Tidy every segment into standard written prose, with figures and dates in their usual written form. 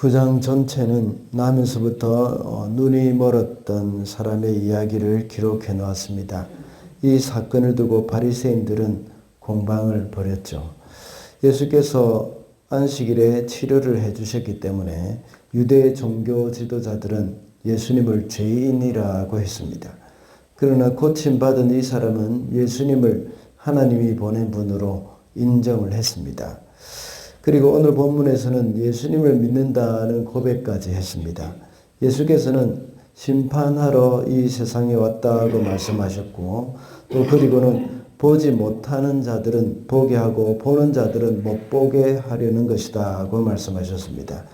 9장 전체는 나면서부터 눈이 멀었던 사람의 이야기를 기록해 놓았습니다. 이 사건을 두고 바리새인들은 공방을 벌였죠. 예수께서 안식일에 치료를 해주셨기 때문에 유대 종교 지도자들은 예수님을 죄인이라고 했습니다. 그러나 고침받은 이 사람은 예수님을 하나님이 보낸 분으로 인정을 했습니다. 그리고 오늘 본문에서는 예수님을 믿는다는 고백까지 했습니다. 예수께서는 심판하러 이 세상에 왔다고 말씀하셨고, 또 그리고는 보지 못하는 자들은 보게 하고 보는 자들은 못 보게 하려는 것이다고 말씀하셨습니다.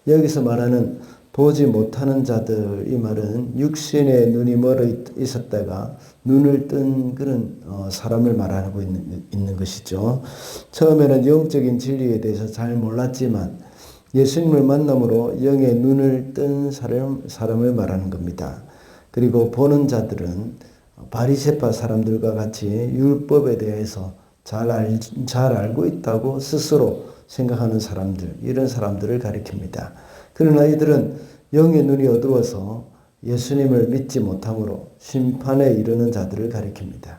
여기서 말하는 보지 못하는 자들, 이 말은 육신의 눈이 멀어 있었다가 눈을 뜬 그런 사람을 말하고 있는 것이죠. 처음에는 영적인 진리에 대해서 잘 몰랐지만 예수님을 만남으로 영의 눈을 뜬 사람을 말하는 겁니다. 그리고 보는 자들은 바리새파 사람들과 같이 율법에 대해서 잘 알고 있다고 스스로 생각하는 사람들, 이런 사람들을 가리킵니다. 그러나 이들은 영의 눈이 어두워서 예수님을 믿지 못함으로 심판에 이르는 자들을 가리킵니다.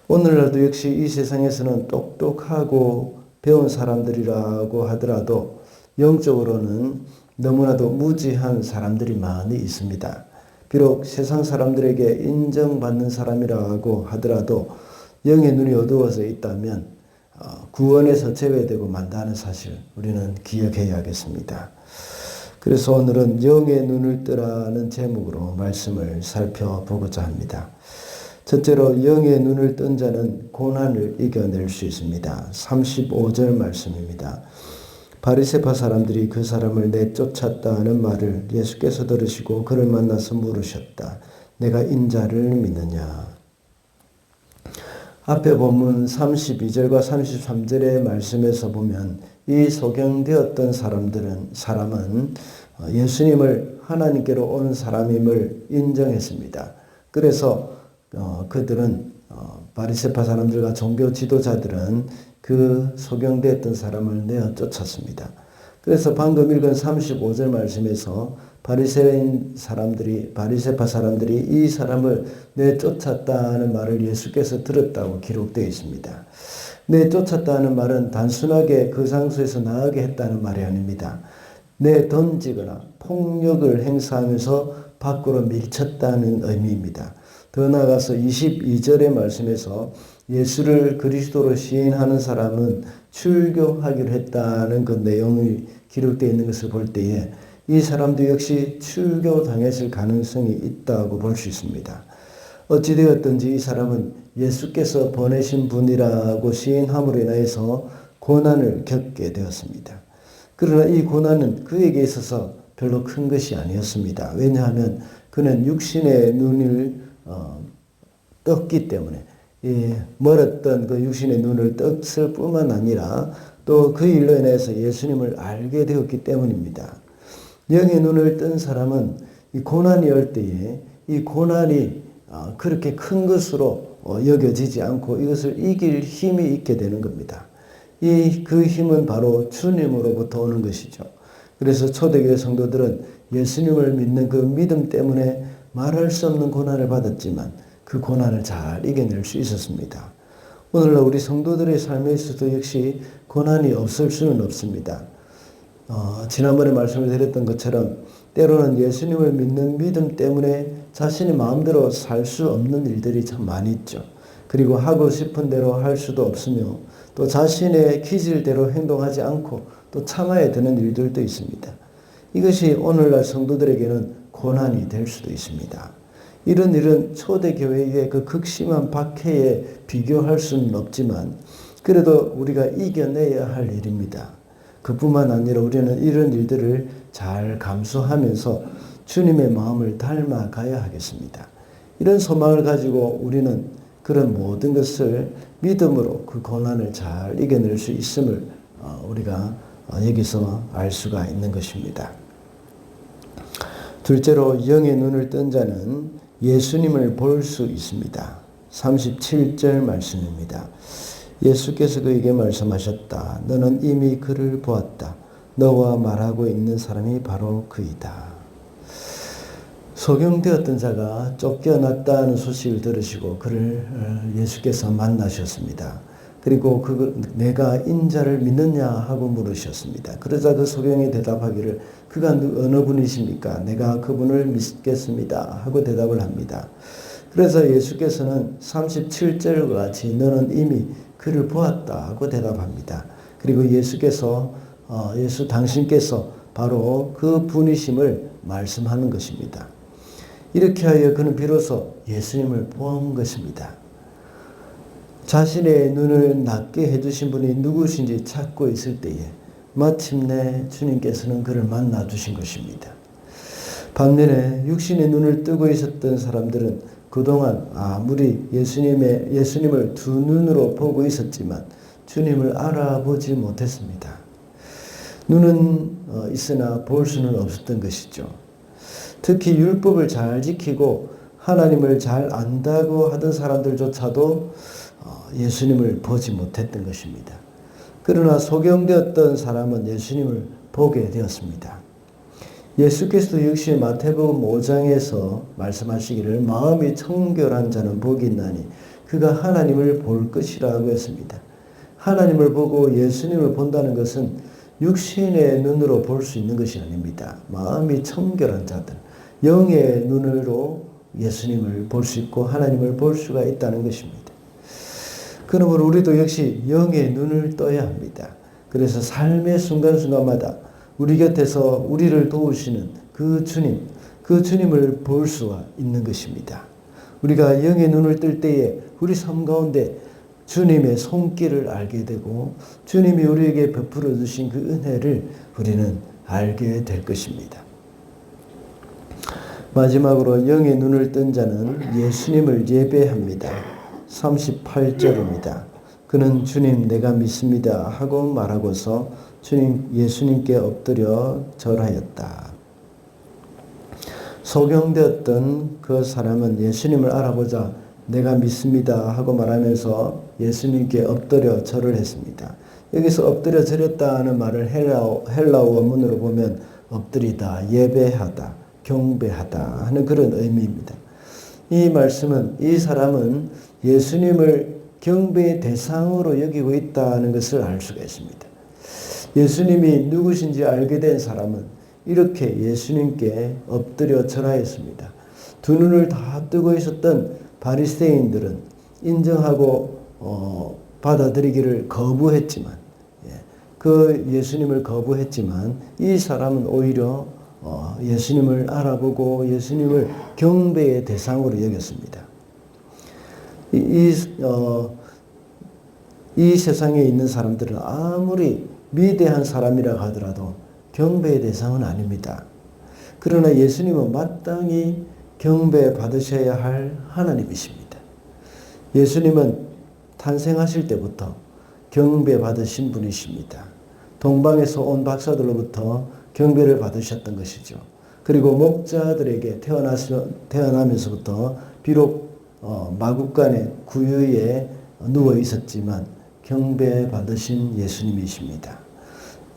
오늘날도 역시 이 세상에서는 똑똑하고 배운 사람들이라고 하더라도 영적으로는 너무나도 무지한 사람들이 많이 있습니다. 비록 세상 사람들에게 인정받는 사람이라고 하더라도 영의 눈이 어두워서 있다면 구원에서 제외되고 만다는 사실 우리는 기억해야겠습니다. 그래서 오늘은 영의 눈을 뜨라는 제목으로 말씀을 살펴보고자 합니다. 첫째로 영의 눈을 뜬 자는 고난을 이겨낼 수 있습니다. 35절 말씀입니다. 바리새파 사람들이 그 사람을 내쫓았다는 말을 예수께서 들으시고 그를 만나서 물으셨다. 내가 인자를 믿느냐? 앞에 본문 32절과 33절의 말씀에서 보면 이 소경되었던 사람은 예수님을 하나님께로 온 사람임을 인정했습니다. 그래서 그들은 바리새파 사람들과 종교 지도자들은 그 소경되었던 사람을 내어 쫓았습니다. 그래서 방금 읽은 35절 말씀에서 바리새파 사람들이 이 사람을 내쫓았다는 말을 예수께서 들었다고 기록되어 있습니다. 내쫓았다는 말은 단순하게 그 장소에서 나가게 했다는 말이 아닙니다. 내던지거나 폭력을 행사하면서 밖으로 밀쳤다는 의미입니다. 더 나아가서 22절의 말씀에서 예수를 그리스도로 시인하는 사람은 출교하기로 했다는 그 내용이 기록되어 있는 것을 볼 때에 이 사람도 역시 출교당했을 가능성이 있다고 볼 수 있습니다. 어찌되었든지 이 사람은 예수께서 보내신 분이라고 시인함으로 인해서 고난을 겪게 되었습니다. 그러나 이 고난은 그에게 있어서 별로 큰 것이 아니었습니다. 왜냐하면 그는 육신의 눈을 떴기 때문에 멀었던 그 육신의 눈을 떴을 뿐만 아니라 또 그 일로 인해서 예수님을 알게 되었기 때문입니다. 영의 눈을 뜬 사람은 이 고난이 올 때에 이 고난이 그렇게 큰 것으로 여겨지지 않고 이것을 이길 힘이 있게 되는 겁니다. 그 힘은 바로 주님으로부터 오는 것이죠. 그래서 초대교회 성도들은 예수님을 믿는 그 믿음 때문에 말할 수 없는 고난을 받았지만 그 고난을 잘 이겨낼 수 있었습니다. 오늘날 우리 성도들의 삶에 있어도 역시 고난이 없을 수는 없습니다. 지난번에 말씀을 드렸던 것처럼 때로는 예수님을 믿는 믿음 때문에 자신이 마음대로 살 수 없는 일들이 참 많이 있죠. 그리고 하고 싶은 대로 할 수도 없으며 또 자신의 기질대로 행동하지 않고 또 참아야 되는 일들도 있습니다. 이것이 오늘날 성도들에게는 고난이 될 수도 있습니다. 이런 일은 초대교회의 그 극심한 박해에 비교할 수는 없지만 그래도 우리가 이겨내야 할 일입니다. 그뿐만 아니라 우리는 이런 일들을 잘 감수하면서 주님의 마음을 닮아가야 하겠습니다. 이런 소망을 가지고 우리는 그런 모든 것을 믿음으로 그 고난을 잘 이겨낼 수 있음을 우리가 여기서 알 수가 있는 것입니다. 둘째로 영의 눈을 뜬 자는 예수님을 볼 수 있습니다. 37절 말씀입니다. 예수께서 그에게 말씀하셨다. 너는 이미 그를 보았다. 너와 말하고 있는 사람이 바로 그이다. 소경되었던 자가 쫓겨났다는 소식을 들으시고 그를 예수께서 만나셨습니다. 그리고 내가 인자를 믿느냐 하고 물으셨습니다. 그러자 그 소경이 대답하기를 그가 어느 분이십니까? 내가 그분을 믿겠습니다 하고 대답을 합니다. 그래서 예수께서는 37절과 같이 너는 이미 그를 보았다 하고 대답합니다. 그리고 당신께서 바로 그 분이심을 말씀하는 것입니다. 이렇게 하여 그는 비로소 예수님을 본 것입니다. 자신의 눈을 낫게 해주신 분이 누구신지 찾고 있을 때에 마침내 주님께서는 그를 만나 주신 것입니다. 반면에 육신의 눈을 뜨고 있었던 사람들은 그동안 아무리 예수님을 두 눈으로 보고 있었지만 주님을 알아보지 못했습니다. 눈은 있으나 볼 수는 없었던 것이죠. 특히 율법을 잘 지키고 하나님을 잘 안다고 하던 사람들조차도 예수님을 보지 못했던 것입니다. 그러나 소경되었던 사람은 예수님을 보게 되었습니다. 예수께서도 역시 마태복음 5장에서 말씀하시기를 마음이 청결한 자는 복이 있나니 그가 하나님을 볼 것이라고 했습니다. 하나님을 보고 예수님을 본다는 것은 육신의 눈으로 볼 수 있는 것이 아닙니다. 마음이 청결한 자들, 영의 눈으로 예수님을 볼 수 있고 하나님을 볼 수가 있다는 것입니다. 그러므로 우리도 역시 영의 눈을 떠야 합니다. 그래서 삶의 순간순간마다 우리 곁에서 우리를 도우시는 그 주님을 볼 수가 있는 것입니다. 우리가 영의 눈을 뜰 때에 우리 삶 가운데 주님의 손길을 알게 되고 주님이 우리에게 베풀어 주신 그 은혜를 우리는 알게 될 것입니다. 마지막으로 영의 눈을 뜬 자는 예수님을 예배합니다. 38절입니다. 그는 주님 내가 믿습니다 하고 말하고서 예수님께 엎드려 절하였다. 소경되었던 그 사람은 예수님을 알아보자 내가 믿습니다 하고 말하면서 예수님께 엎드려 절을 했습니다. 여기서 엎드려 절했다는 말을 헬라어 원문으로 보면 엎드리다, 예배하다, 경배하다 하는 그런 의미입니다. 이 말씀은 이 사람은 예수님을 경배의 대상으로 여기고 있다는 것을 알 수가 있습니다. 예수님이 누구신지 알게 된 사람은 이렇게 예수님께 엎드려 절하였습니다. 두 눈을 다 뜨고 있었던 바리새인들은 인정하고 받아들이기를 거부했지만 그 예수님을 거부했지만 이 사람은 오히려 예수님을 알아보고 예수님을 경배의 대상으로 여겼습니다. 이 세상에 있는 사람들은 아무리 위대한 사람이라 하더라도 경배의 대상은 아닙니다. 그러나 예수님은 마땅히 경배받으셔야 할 하나님이십니다. 예수님은 탄생하실 때부터 경배받으신 분이십니다. 동방에서 온 박사들로부터 경배를 받으셨던 것이죠. 그리고 목자들에게 태어나면서부터 비록 마구간의 구유에 누워 있었지만 경배받으신 예수님이십니다.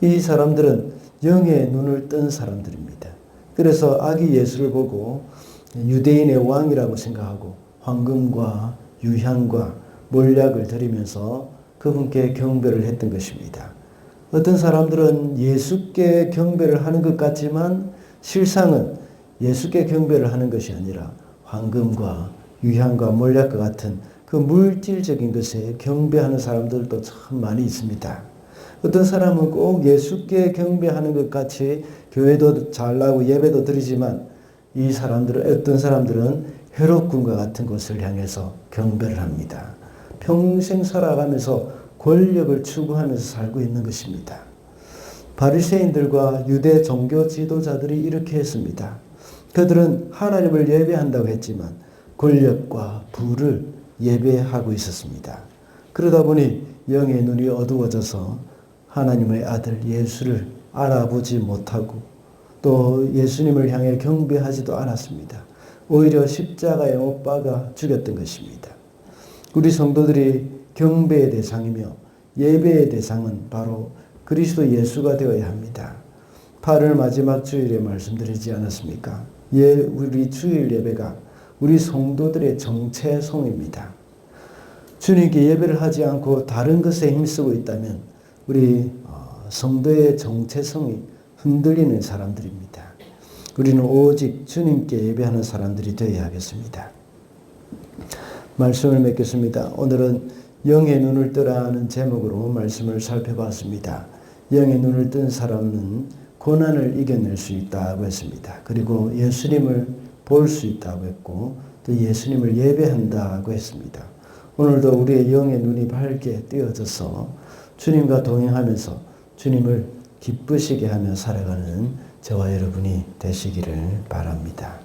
이 사람들은 영의 눈을 뜬 사람들입니다. 그래서 아기 예수를 보고 유대인의 왕이라고 생각하고 황금과 유향과 몰약을 드리면서 그분께 경배를 했던 것입니다. 어떤 사람들은 예수께 경배를 하는 것 같지만 실상은 예수께 경배를 하는 것이 아니라 황금과 유향과 몰약과 같은 그 물질적인 것에 경배하는 사람들도 참 많이 있습니다. 어떤 사람은 꼭 예수께 경배하는 것 같이 교회도 잘 나오고 예배도 드리지만 어떤 사람들은 혈육군과 같은 곳을 향해서 경배를 합니다. 평생 살아가면서 권력을 추구하면서 살고 있는 것입니다. 바리새인들과 유대 종교 지도자들이 이렇게 했습니다. 그들은 하나님을 예배한다고 했지만 권력과 부를 예배하고 있었습니다. 그러다 보니 영의 눈이 어두워져서 하나님의 아들 예수를 알아보지 못하고 또 예수님을 향해 경배하지도 않았습니다. 오히려 십자가에 못 박아 죽였던 것입니다. 우리 성도들이 경배의 대상이며 예배의 대상은 바로 그리스도 예수가 되어야 합니다. 8월 마지막 주일에 말씀드리지 않았습니까? 우리 주일 예배가 우리 성도들의 정체성입니다. 주님께 예배를 하지 않고 다른 것에 힘쓰고 있다면 우리 성도의 정체성이 흔들리는 사람들입니다. 우리는 오직 주님께 예배하는 사람들이 되어야 하겠습니다. 말씀을 맺겠습니다. 오늘은 영의 눈을 뜨라는 제목으로 말씀을 살펴봤습니다. 영의 눈을 뜬 사람은 고난을 이겨낼 수 있다고 했습니다. 그리고 예수님을 볼 수 있다고 했고 또 예수님을 예배한다고 했습니다. 오늘도 우리의 영의 눈이 밝게 뜨어져서 주님과 동행하면서 주님을 기쁘시게 하며 살아가는 저와 여러분이 되시기를 바랍니다.